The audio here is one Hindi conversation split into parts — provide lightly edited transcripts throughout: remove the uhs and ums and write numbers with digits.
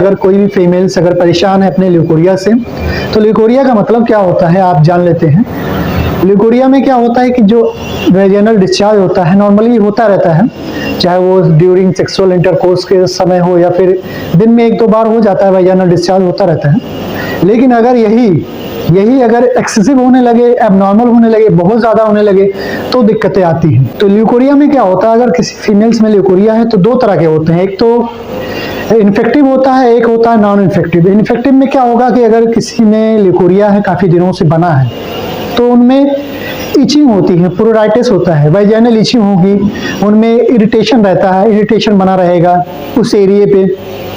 अगर कोई भी फीमेल्स अगर परेशान है अपने ल्यूकोरिया से, तो ल्यूकोरिया का मतलब क्या होता है आप जान लेते हैं। ल्यूकोरिया में क्या होता है कि जो वेजाइनल डिस्चार्ज होता है नॉर्मली होता रहता है, चाहे वो ड्यूरिंग सेक्सुअल इंटरकोर्स के समय हो या फिर दिन में 1-2 बार हो जाता है, वेजाइनल डिस्चार्ज होता रहता है। लेकिन अगर यही अगर एक्सेसिव होने लगे, एबनॉर्मल होने लगे, बहुत ज़्यादा होने लगे तो दिक्कतें आती हैं। तो ल्यूकोरिया में क्या होता है, अगर किसी फीमेल्स में ल्यूकोरिया है तो 2 तरह के होते हैं। एक तो इन्फेक्टिव होता है, एक होता है नॉन इन्फेक्टिव। इन्फेक्टिव में क्या होगा कि अगर किसी में ल्यूकोरिया है, काफ़ी दिनों से बना है, तो उनमें इचिंग होती है, प्रोराइटिस होता है, वाइजाइनल इचिंग होगी, उनमें इरिटेशन रहता है, इरिटेशन बना रहेगा उस एरिए पे।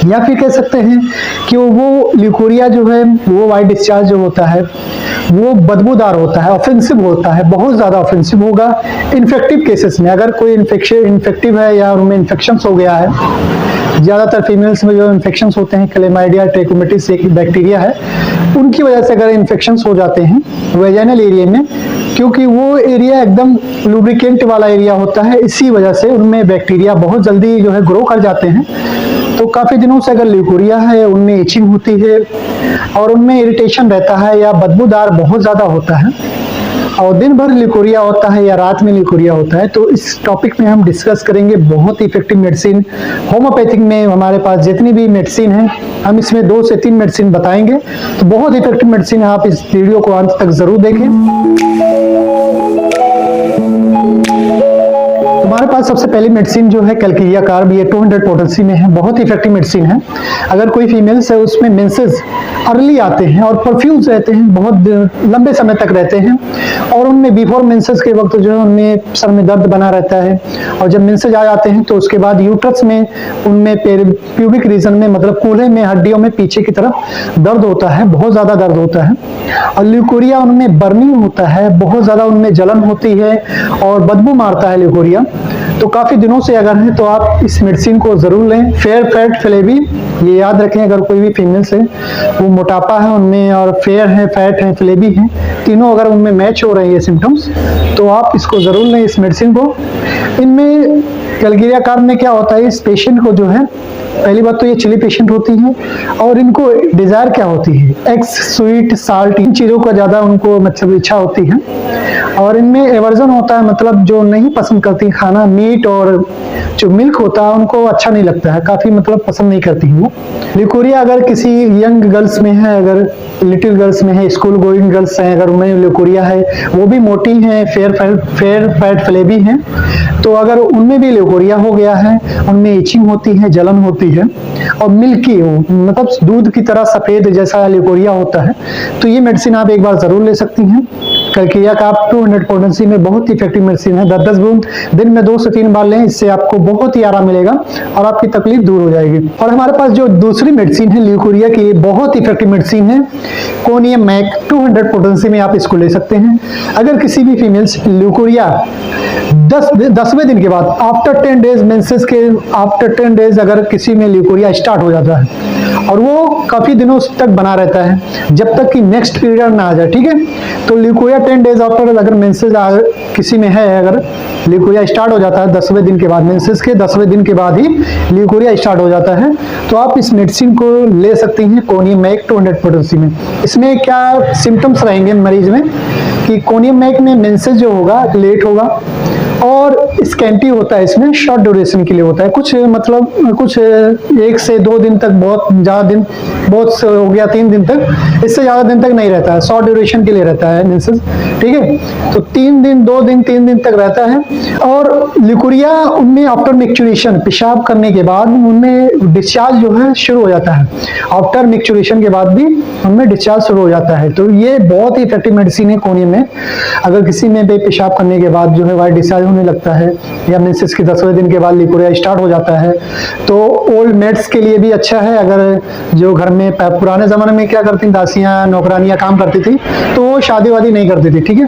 या फिर कह सकते हैं कि वो ल्यूकोरिया जो है वो वाइट डिस्चार्ज जो होता है वो बदबूदार होता है, ऑफेंसिव होता है, बहुत ज़्यादा ऑफेंसिव होगा इन्फेक्टिव केसेस में। अगर कोई इन्फेक्टिव है या उनमें इन्फेक्शंस हो गया है, ज़्यादातर फीमेल्स में जो इन्फेक्शंस होते हैं क्लेमाइडिया ट्रैकोमैटिस एक बैक्टीरिया है, उनकी वजह से अगर इन्फेक्शंस हो जाते हैं वेजाइनल एरिया में, क्योंकि वो एरिया एकदम लुब्रिकेंट वाला एरिया होता है, इसी वजह से उनमें बैक्टीरिया बहुत जल्दी जो है ग्रो कर जाते हैं। तो काफ़ी दिनों से अगर ल्यूकोरिया है, उनमें इचिंग होती है और उनमें इरिटेशन रहता है या बदबूदार बहुत ज़्यादा होता है और दिन भर ल्यूकोरिया होता है या रात में ल्यूकोरिया होता है, तो इस टॉपिक में हम डिस्कस करेंगे बहुत ही इफेक्टिव मेडिसिन। होम्योपैथिक में हमारे पास जितनी भी मेडिसिन है, हम इसमें 2 से 3 मेडिसिन बताएंगे, तो बहुत इफेक्टिव मेडिसिन है। आप इस वीडियो को अंत तक जरूर देखें। हमारे पास सबसे पहली मेडिसिन जो है कैलकेरिया कार्ब, ये 200 पोटेंसी में है, बहुत ही इफेक्टिव मेडिसिन है। अगर कोई फीमेल्स है उसमें मेंसेस अर्ली आते हैं और परफ्यूज रहते हैं, बहुत लंबे समय तक रहते हैं, और उनमें बिफोर मेंसेस के वक्त जो है उनमें सर में दर्द बना रहता है, और जब मेंसेस आ जाते हैं तो उसके बाद यूट्रस में उनमें प्यूबिक रीजन में मतलब कूल्हे में हड्डियों में पीछे की तरफ दर्द होता है, बहुत ज़्यादा दर्द होता है, और ल्यूकोरिया उनमें बर्निंग होता है, बहुत ज़्यादा उनमें जलन होती है और बदबू मारता है ल्यूकोरिया। तो काफ़ी दिनों से अगर है तो आप इस मेडिसिन को ज़रूर लें। फेयर फैट फ्लेबी, ये याद रखें, अगर कोई भी फीमेल्स है वो मोटापा है उनमें और फेयर है, फैट है, फ्लेबी है, तीनों अगर उनमें मैच हो रहे हैं ये सिम्टम्स, तो आप इसको ज़रूर लें इस मेडिसिन को। इनमें कैलकेरिया कार्ब में क्या होता है, इस पेशेंट को जो है, पहली बात तो ये चिली पेशेंट होती है और इनको डिज़ायर क्या होती है, एग्स, स्वीट, साल्ट, इन चीज़ों का ज़्यादा उनको मतलब इच्छा होती है, और इनमें एवर्जन होता है, मतलब जो नहीं पसंद करती खाना, मीट और जो मिल्क होता है उनको अच्छा नहीं लगता है, काफ़ी मतलब पसंद नहीं करती हैं वो। ल्यूकोरिया अगर किसी यंग गर्ल्स में है, अगर लिटिल गर्ल्स में है, स्कूल गोइंग गर्ल्स हैं, अगर उनमें ल्यूकोरिया है, वो भी मोटी हैं, फेयर फैट फ्लेबी हैं, तो अगर उनमें भी ल्यूकोरिया हो गया है, उनमें इचिंग होती है, जलन होती है और मिल्की हो, मतलब दूध की तरह सफ़ेद जैसा ल्यूकोरिया होता है, तो ये मेडिसिन आप एक बार ज़रूर ले सकती हैं। कैलकेरिया कार्ब 200 पोटेंसी में बहुत ही इफेक्टिव मेडिसिन है। 10-10 बूंद दिन में 2 से 3 बार लें, इससे आपको बहुत ही आराम मिलेगा और आपकी तकलीफ दूर हो जाएगी। और हमारे पास जो दूसरी मेडिसिन है ल्यूकोरिया की, बहुत इफेक्टिव मेडिसिन है, कोनियम मैक 200 पोटेंसी में आप इसको ले सकते हैं। अगर किसी भी फीमेल्स ल्यूकोरिया 10वें दिन के बाद आफ्टर 10 डेज मेंसेस के आफ्टर 10 डेज अगर किसी में ल्यूकोरिया स्टार्ट हो जाता है और वो काफ़ी दिनों तक बना रहता है जब तक कि नेक्स्ट पीरियड ना आ जाए, ठीक है, तो ल्यूकोरिया 10 डेज आफ्टर अगर मेंसेस किसी में है, अगर ल्यूकोरिया स्टार्ट हो जाता है 10वें दिन के बाद, मेंसेस के 10वें दिन के बाद ही ल्यूकोरिया स्टार्ट हो जाता है, तो आप इस मेडिसिन को ले सकती हैं कोनियम मैक 200 पोटेंसी में। इसमें क्या सिम्टम्स रहेंगे मरीज में कि कोनियम मैक में मेंसेस जो होगा लेट होगा और स्कैंटी होता है, इसमें शॉर्ट ड्यूरेशन के लिए होता है, कुछ मतलब कुछ 1 से 2 दिन तक, बहुत ज़्यादा दिन, बहुत हो गया 3 दिन तक, इससे ज़्यादा दिन तक नहीं रहता है, शॉर्ट ड्यूरेशन के लिए रहता है मेंसेस, ठीक है, तो 3 दिन 2 दिन 3 दिन तक रहता है। और ल्यूकोरिया उनमें आफ्टर मिक्चुरेशन, पेशाब करने के बाद उनमें डिस्चार्ज जो है शुरू हो जाता है, आफ्टर मिक्चुरेशन के बाद भी उनमें डिस्चार्ज शुरू हो जाता है, तो ये बहुत ही इफेक्टिव मेडिसिन है कोनियम में। अगर किसी में भी पेशाब करने के बाद जो है वाइट डिस्चार्ज होने लगता है या मेंसेस के 10वें दिन के बाद ल्यूकोरिया स्टार्ट हो जाता है, तो ओल्ड मेड्स के लिए भी अच्छा है। अगर जो घर में पुराने ज़माने में क्या करती दासियाँ नौकरानियाँ काम करती थी, तो वो शादी वादी नहीं करती थी, ठीक है,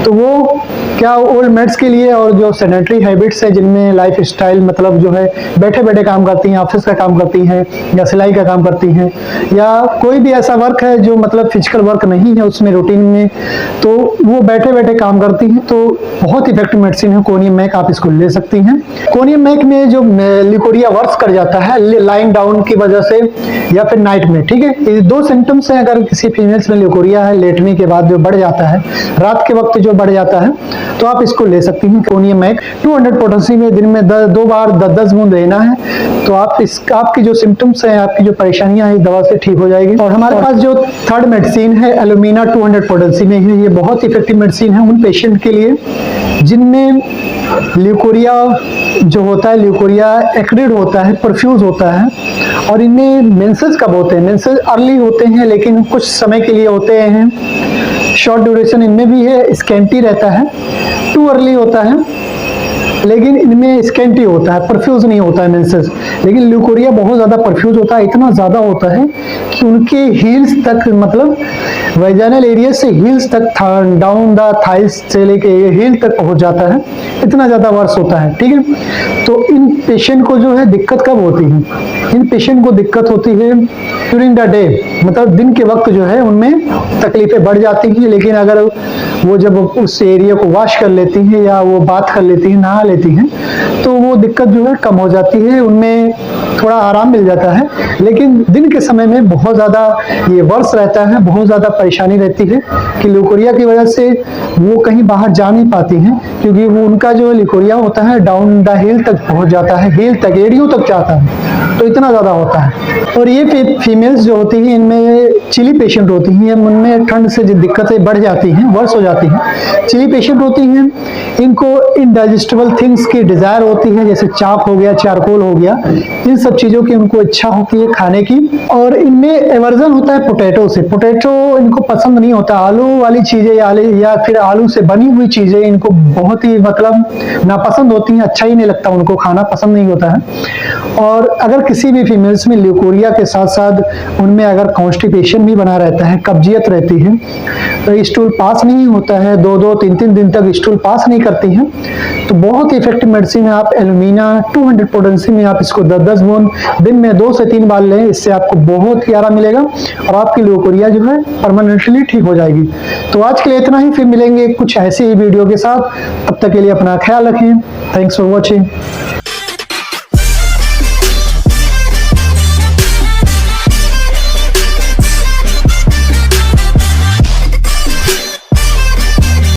तो वो क्या ओल्ड मेड्स के लिए और जो सेडेंटरी हैबिट्स है, जिनमें लाइफ स्टाइल मतलब जो है बैठे बैठे काम करती हैं, ऑफिस का काम करती हैं या सिलाई का काम करती हैं, या कोई भी ऐसा वर्क है जो मतलब फिजिकल वर्क नहीं है उसमें रूटीन में, तो वो बैठे बैठे काम करती हैं, तो बहुत इफेक्टिव मेडिसिन है कोनियम मैक, आप इसको ले सकती हैं। कोनियम मैक में जो ल्यूकोरिया वर्क्स कर जाता है लाइंग डाउन की वजह से या फिर नाइट में, ठीक है, ये दो सिम्टम्स हैं। अगर किसी फीमेल्स में ल्यूकोरिया है, लेटने के बाद जो बढ़ जाता है, रात के वक्त जो बढ़ जाता है, तो आप इसको ले सकती हैं कोनियम मैक। 200 पोटेंसी में दिन में 2 बार 10-10 बूंद लेना है, तो आपकी जो सिम्टम्स हैं, आपकी जो परेशानियां हैं, दवा से ठीक हो जाएगी। और हमारे पास जो थर्ड मेडिसिन है एलुमिना 200 पोटेंसी में है, ये बहुत इफेक्टिव मेडिसिन है उन पेशेंट के लिए जिनमें ल्यूकोरिया जो होता है, ल्यूकोरिया एक्रिड होता है, परफ्यूज होता है, और इनमें मेंसेस कब होते हैं? मेंसेस अर्ली होते हैं लेकिन कुछ समय के लिए होते हैं, शॉर्ट ड्यूरेशन इनमें भी है, स्कैंटी रहता है, टू अर्ली होता है लेकिन इनमें स्कैंटी होता है, परफ्यूज नहीं होता है मेंसेस। लेकिन ल्यूकोरिया बहुत ज़्यादा परफ्यूज होता है, इतना ज़्यादा होता है कि उनके हील्स तक, मतलब वेजाइनल एरिया से हील्स तक, डाउन द थाइस से लेके हील तक पहुंच जाता है, इतना ज़्यादा वर्स होता है, ठीक है। तो इन पेशेंट को जो है दिक्कत कब होती है? इन पेशेंट को दिक्कत होती है ड्यूरिंग द डे, मतलब दिन के वक्त जो है उनमें तकलीफें बढ़ जाती हैं, लेकिन अगर वो जब उस एरिया को वॉश कर लेती हैं या वो बात कर लेती हैं, नहा लेती हैं, तो वो दिक्कत जो है कम हो जाती है, उनमें थोड़ा आराम मिल जाता है। लेकिन दिन के समय में बहुत ज़्यादा ये वर्स रहता है, बहुत ज़्यादा परेशानी रहती है कि ल्यूकोरिया की वजह से वो कहीं बाहर जा नहीं पाती हैं, क्योंकि वो उनका जो ल्यूकोरिया होता है डाउन द हिल तक पहुंच जाता है, हिल तक, एड़ियों तक जाता है, तो इतना ज़्यादा होता है। और ये फीमेल्स जो होती हैं, इनमें चिली पेशेंट होती हैं, उनमें ठंड से जो दिक्कतें बढ़ जाती हैं, वर्स हो जाती हैं। चिली पेशेंट होती हैं, इनको इनडाइजेस्टेबल थिंग्स की डिज़ायर होती है, जैसे चाक हो गया, चारकोल हो गया, इन सब चीज़ों की उनको इच्छा होती है खाने की। और इनमें एवर्जन होता है पोटैटो से, पोटैटो इनको पसंद नहीं होता, आलू वाली चीज़ें या फिर आलू से बनी हुई चीज़ें इनको बहुत ही मतलब नापसंद होती हैं, अच्छा ही नहीं लगता, उनको खाना पसंद नहीं होता है। और अगर किसी भी फीमेल्स में ल्यूकोरिया के साथ साथ उनमें अगर कॉन्स्टिपेशन भी बना रहता है, कब्जियत रहती है, तो स्टूल पास नहीं होता है, 2-2, 3-3 दिन तक स्टूल पास नहीं करती हैं, तो बहुत ही इफेक्टिव मेडिसिन है। आप एलुमिना 200 पोटेंसी में आप इसको 10-10 बूंद दिन में 2 से 3 बार लें, इससे आपको बहुत ही आराम मिलेगा और आपकी ल्यूकोरिया जो है परमानेंटली ठीक हो जाएगी। तो आज के लिए इतना ही, फिर मिलेंगे कुछ ऐसे ही वीडियो के साथ, तब तक के लिए अपना ख्याल रखें। Thanks for watching.